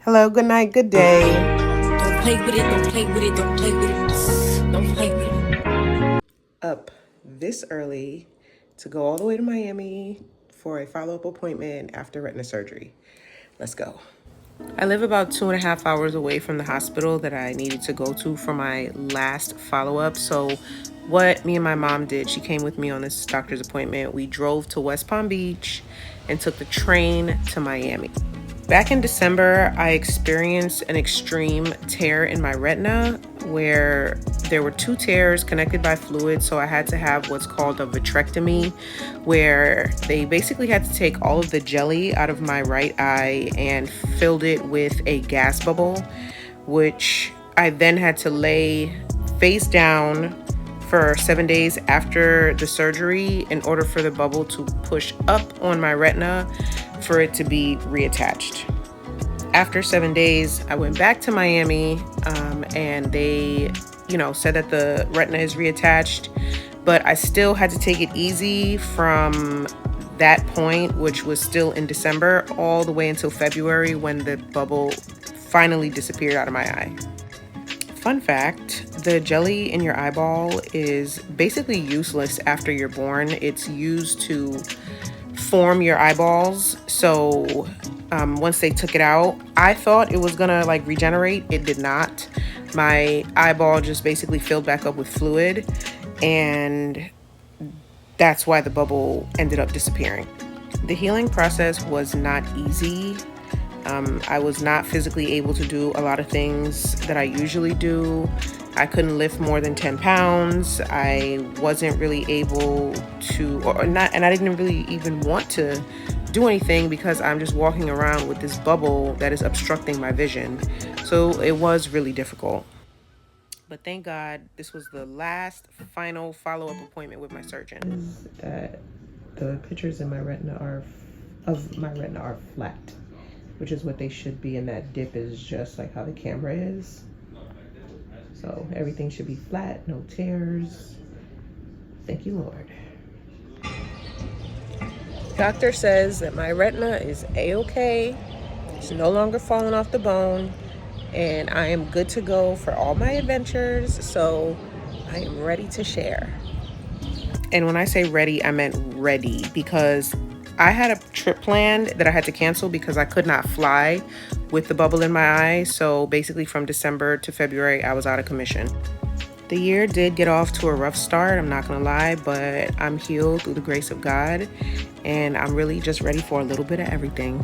Hello, good night, good day. Don't play with it, don't play with it, don't play with it, don't play with it. Up this early to go all the way to Miami for a follow-up appointment after retina surgery. Let's go. I live about 2.5 hours away from the hospital that I needed to go to for my last follow-up. So what me and my mom did, she came with me on this doctor's appointment. We drove to West Palm Beach and took the train to Miami. Back in December, I experienced an extreme tear in my retina where there were 2 tears connected by fluid. So I had to have what's called a vitrectomy, where they basically had to take all of the jelly out of my right eye and filled it with a gas bubble, which I then had to lay face down for 7 days after the surgery in order for the bubble to push up on my retina for it to be reattached. After 7 days, I went back to Miami and they, said that the retina is reattached, but I still had to take it easy from that point, which was still in December, all the way until February when the bubble finally disappeared out of my eye. Fun fact, the jelly in your eyeball is basically useless after you're born. It's used to form your eyeballs. So once they took it out, I thought it was gonna regenerate. It did not. My eyeball just basically filled back up with fluid, and that's why the bubble ended up disappearing. The healing process was not easy. I was not physically able to do a lot of things that I usually do. I couldn't lift more than 10 pounds. I wasn't really able to, and I didn't really even want to do anything because I'm just walking around with this bubble that is obstructing my vision. So it was really difficult. But thank God this was the last final follow-up appointment with my surgeon. That the pictures in my retina are flat, which is what they should be, and that dip is just like how the camera is. So everything should be flat, no tears. Thank you, Lord. Doctor says that my retina is a-okay. It's no longer falling off the bone, and I am good to go for all my adventures, so I am ready to share. And when I say ready, I meant ready, because I had a trip planned that I had to cancel because I could not fly with the bubble in my eye. So basically from December to February, I was out of commission. The year did get off to a rough start, I'm not gonna lie, but I'm healed through the grace of God, and I'm really just ready for a little bit of everything.